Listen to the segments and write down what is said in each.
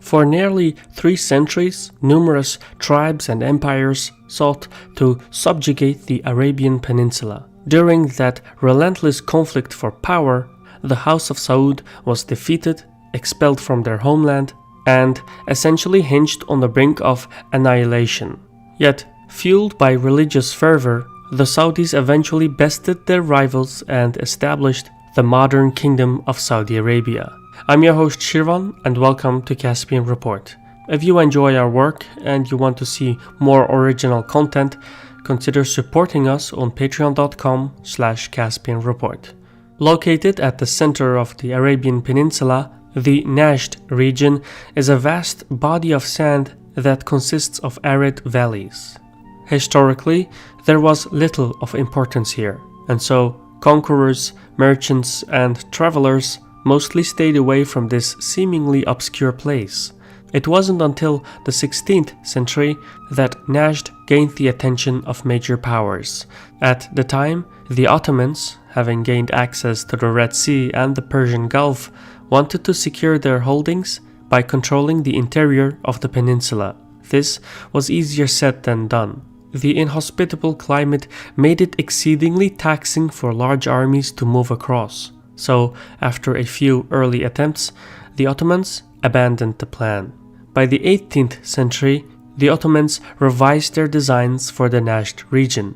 For nearly 3 centuries, numerous tribes and empires sought to subjugate the Arabian Peninsula. During that relentless conflict for power, the House of Saud was defeated, expelled from their homeland, and essentially hinged on the brink of annihilation. Yet, fueled by religious fervor, the Saudis eventually bested their rivals and established the modern Kingdom of Saudi Arabia. I'm your host Shirvan, and welcome to Caspian Report. If you enjoy our work and you want to see more original content, consider supporting us on patreon.com/Caspian Report. Located at the center of the Arabian Peninsula, the Najd region is a vast body of sand that consists of arid valleys. Historically, there was little of importance here, and so conquerors, merchants, and travelers mostly stayed away from this seemingly obscure place. It wasn't until the 16th century that Najd gained the attention of major powers. At the time, the Ottomans, having gained access to the Red Sea and the Persian Gulf, wanted to secure their holdings by controlling the interior of the peninsula. This was easier said than done. The inhospitable climate made it exceedingly taxing for large armies to move across. So, after a few early attempts, the Ottomans abandoned the plan. By the 18th century, the Ottomans revised their designs for the Najd region.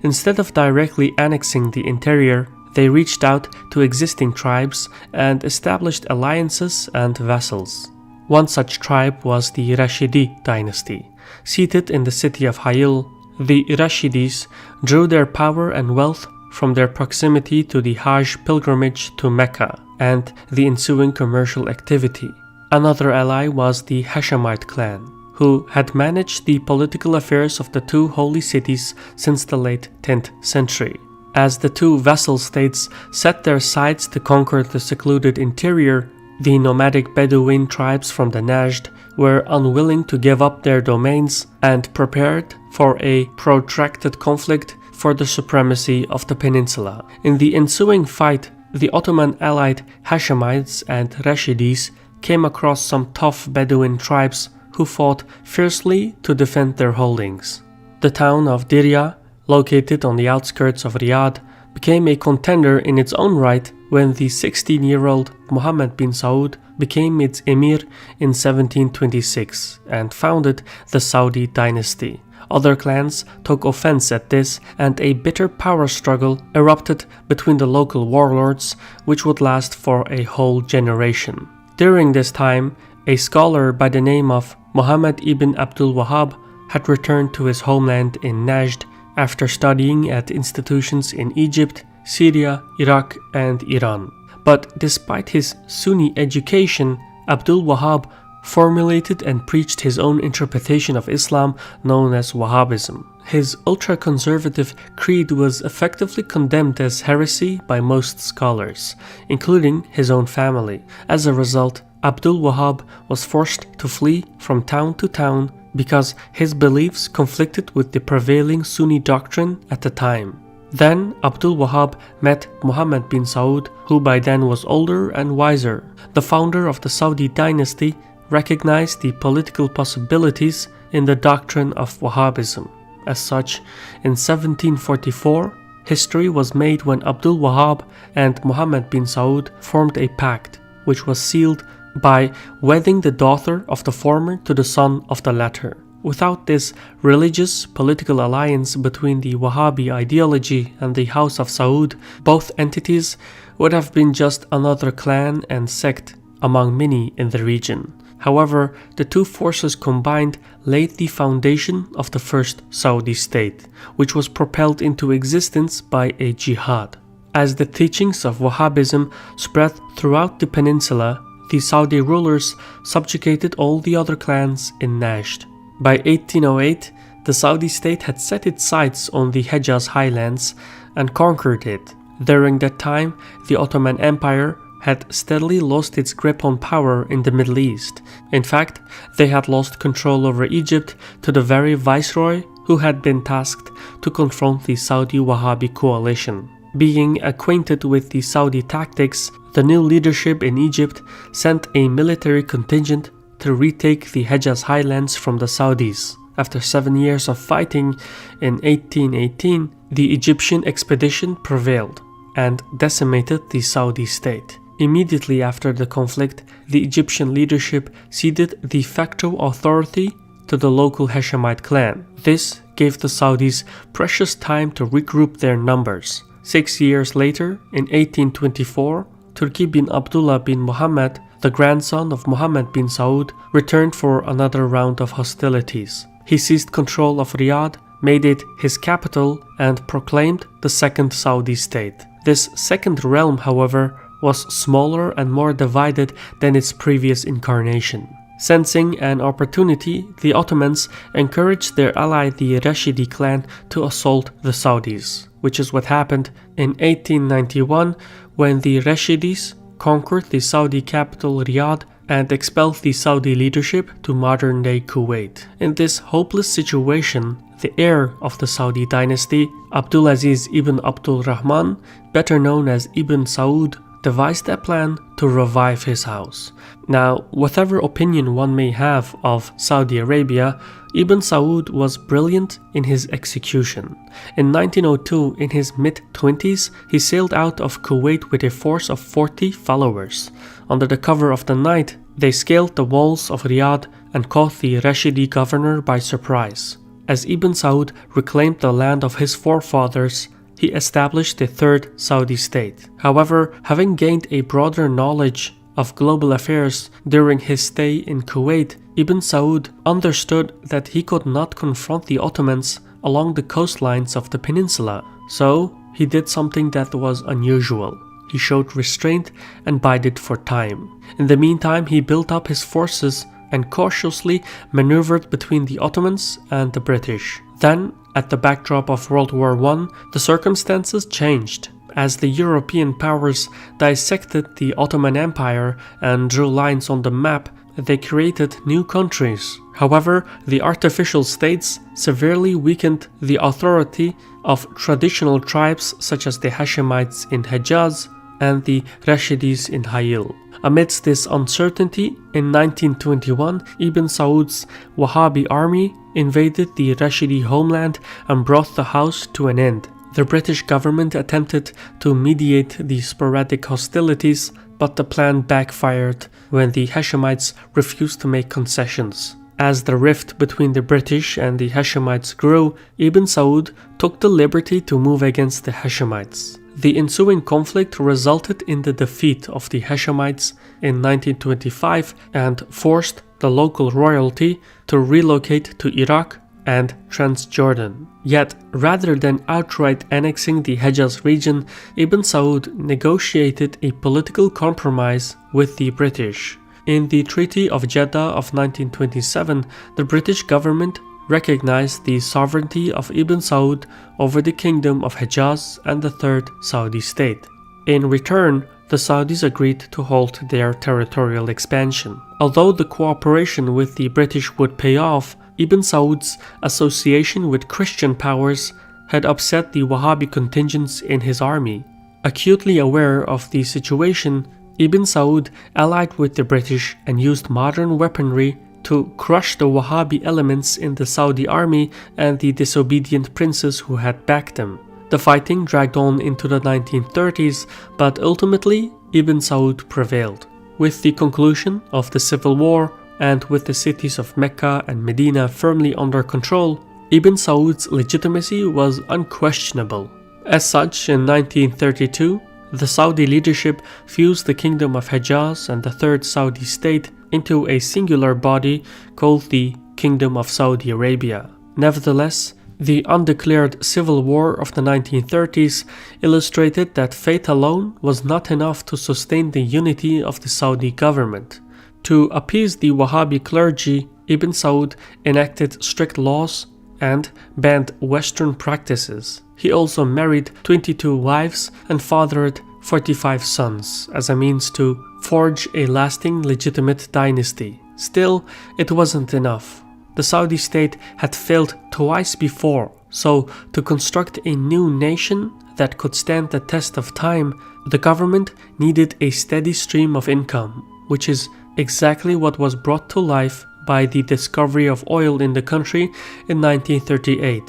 Instead of directly annexing the interior, they reached out to existing tribes and established alliances and vassals. One such tribe was the Rashidi dynasty. Seated in the city of Hayil, the Rashidis drew their power and wealth from their proximity to the Hajj pilgrimage to Mecca and the ensuing commercial activity. Another ally was the Hashemite clan, who had managed the political affairs of the two holy cities since the late 10th century. As the two vassal states set their sights to conquer the secluded interior, the nomadic Bedouin tribes from the Najd were unwilling to give up their domains and prepared for a protracted conflict for the supremacy of the peninsula. In the ensuing fight, the Ottoman-allied Hashemites and Rashidis came across some tough Bedouin tribes who fought fiercely to defend their holdings. The town of Dirya, located on the outskirts of Riyadh, became a contender in its own right when the 16-year-old Mohammed bin Saud became its emir in 1726 and founded the Saudi dynasty. Other clans took offense at this, and a bitter power struggle erupted between the local warlords, which would last for a whole generation. During this time, a scholar by the name of Muhammad ibn Abdul Wahhab had returned to his homeland in Najd after studying at institutions in Egypt, Syria, Iraq, and Iran. But despite his Sunni education, Abdul Wahhab formulated and preached his own interpretation of Islam known as Wahhabism. His ultra-conservative creed was effectively condemned as heresy by most scholars, including his own family. As a result, Abdul Wahhab was forced to flee from town to town because his beliefs conflicted with the prevailing Sunni doctrine at the time. Then Abdul Wahhab met Muhammad bin Saud, who by then was older and wiser. The founder of the Saudi dynasty recognized the political possibilities in the doctrine of Wahhabism. As such, in 1744, history was made when Abdul Wahhab and Muhammad bin Saud formed a pact, which was sealed by wedding the daughter of the former to the son of the latter. Without this religious political alliance between the Wahhabi ideology and the House of Saud, both entities would have been just another clan and sect among many in the region. However, the two forces combined laid the foundation of the first Saudi state, which was propelled into existence by a jihad. As the teachings of Wahhabism spread throughout the peninsula, the Saudi rulers subjugated all the other clans in Najd. By 1808, the Saudi state had set its sights on the Hejaz highlands and conquered it. During that time, the Ottoman Empire had steadily lost its grip on power in the Middle East. In fact, they had lost control over Egypt to the very viceroy who had been tasked to confront the Saudi Wahhabi coalition. Being acquainted with the Saudi tactics, the new leadership in Egypt sent a military contingent to retake the Hejaz highlands from the Saudis. After 7 years of fighting, in 1818, the Egyptian expedition prevailed and decimated the Saudi state. Immediately after the conflict, the Egyptian leadership ceded de facto authority to the local Hashemite clan. This gave the Saudis precious time to regroup their numbers. 6 years later, in 1824, Turki bin Abdullah bin Muhammad, the grandson of Muhammad bin Saud, returned for another round of hostilities. He seized control of Riyadh, made it his capital, and proclaimed the second Saudi state. This second realm, however, was smaller and more divided than its previous incarnation. Sensing an opportunity, the Ottomans encouraged their ally the Rashidi clan to assault the Saudis, which is what happened in 1891 when the Rashidis conquered the Saudi capital Riyadh and expelled the Saudi leadership to modern-day Kuwait. In this hopeless situation, the heir of the Saudi dynasty, Abdulaziz ibn Abdul Rahman, better known as Ibn Saud, devised a plan to revive his house. Now, whatever opinion one may have of Saudi Arabia, Ibn Saud was brilliant in his execution. In 1902, in his mid-20s, he sailed out of Kuwait with a force of 40 followers. Under the cover of the night, they scaled the walls of Riyadh and caught the Rashidi governor by surprise. As Ibn Saud reclaimed the land of his forefathers, he established the third Saudi state. However, having gained a broader knowledge of global affairs during his stay in Kuwait, Ibn Saud understood that he could not confront the Ottomans along the coastlines of the peninsula, so he did something that was unusual. He showed restraint and bided for time. In the meantime, he built up his forces and cautiously maneuvered between the Ottomans and the British. Then, at the backdrop of World War I, the circumstances changed. As the European powers dissected the Ottoman Empire and drew lines on the map, they created new countries. However, the artificial states severely weakened the authority of traditional tribes such as the Hashemites in Hejaz and the Rashidis in Hayil. Amidst this uncertainty, in 1921, Ibn Saud's Wahhabi army invaded the Rashidi homeland and brought the house to an end. The British government attempted to mediate the sporadic hostilities, but the plan backfired when the Hashemites refused to make concessions. As the rift between the British and the Hashemites grew, Ibn Saud took the liberty to move against the Hashemites. The ensuing conflict resulted in the defeat of the Hashemites in 1925 and forced the local royalty to relocate to Iraq and Transjordan. Yet, rather than outright annexing the Hejaz region, Ibn Saud negotiated a political compromise with the British. In the Treaty of Jeddah of 1927, the British government recognized the sovereignty of Ibn Saud over the Kingdom of Hejaz and the Third Saudi State. In return, the Saudis agreed to halt their territorial expansion. Although the cooperation with the British would pay off, Ibn Saud's association with Christian powers had upset the Wahhabi contingents in his army. Acutely aware of the situation, Ibn Saud allied with the British and used modern weaponry to crush the Wahhabi elements in the Saudi army and the disobedient princes who had backed them. The fighting dragged on into the 1930s, but ultimately Ibn Saud prevailed. With the conclusion of the civil war, and with the cities of Mecca and Medina firmly under control, Ibn Saud's legitimacy was unquestionable. As such, in 1932, the Saudi leadership fused the Kingdom of Hejaz and the Third Saudi State into a singular body called the Kingdom of Saudi Arabia. Nevertheless, the undeclared civil war of the 1930s illustrated that faith alone was not enough to sustain the unity of the Saudi government. To appease the Wahhabi clergy, Ibn Saud enacted strict laws and banned Western practices. He also married 22 wives and fathered 45 sons as a means to forge a lasting legitimate dynasty. Still, it wasn't enough. The Saudi state had failed twice before, so to construct a new nation that could stand the test of time, the government needed a steady stream of income, which is exactly what was brought to life by the discovery of oil in the country in 1938.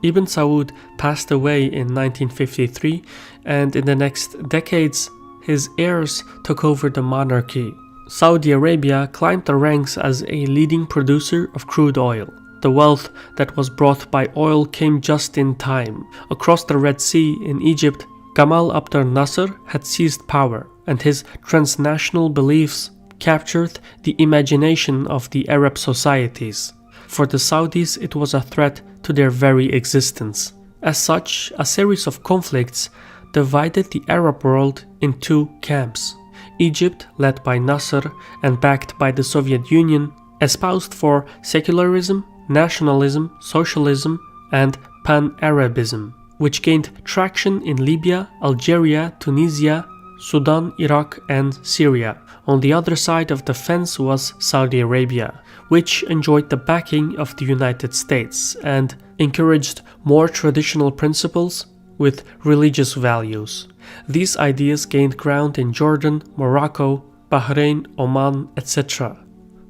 Ibn Saud passed away in 1953, and in the next decades, his heirs took over the monarchy. Saudi Arabia climbed the ranks as a leading producer of crude oil. The wealth that was brought by oil came just in time. Across the Red Sea in Egypt, Gamal Abdel Nasser had seized power, and his transnational beliefs captured the imagination of the Arab societies. For the Saudis, it was a threat to their very existence. As such, a series of conflicts divided the Arab world in two camps. Egypt, led by Nasser and backed by the Soviet Union, espoused for secularism, nationalism, socialism, and pan-Arabism, which gained traction in Libya, Algeria, Tunisia, Sudan, Iraq, and Syria. On the other side of the fence was Saudi Arabia, which enjoyed the backing of the United States and encouraged more traditional principles with religious values. These ideas gained ground in Jordan, Morocco, Bahrain, Oman, etc.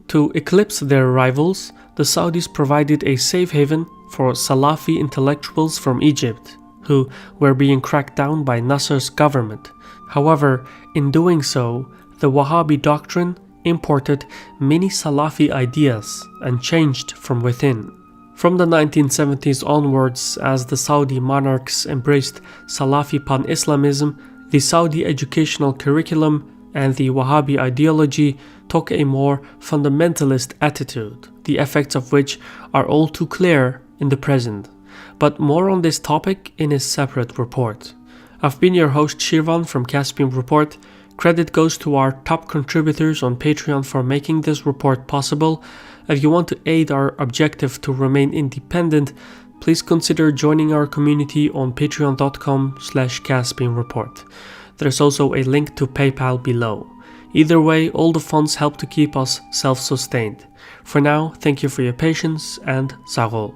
To eclipse their rivals, the Saudis provided a safe haven for Salafi intellectuals from Egypt, who were being cracked down by Nasser's government. However, in doing so, the Wahhabi doctrine imported many Salafi ideas and changed from within. From the 1970s onwards, as the Saudi monarchs embraced Salafi pan-Islamism, the Saudi educational curriculum and the Wahhabi ideology took a more fundamentalist attitude, the effects of which are all too clear in the present. But more on this topic in a separate report. I've been your host Shirvan from Caspian Report. Credit goes to our top contributors on Patreon for making this report possible. If you want to aid our objective to remain independent, please consider joining our community on patreon.com/CaspianReport. There's also a link to PayPal below. Either way, all the funds help to keep us self-sustained. For now, thank you for your patience and Sarol.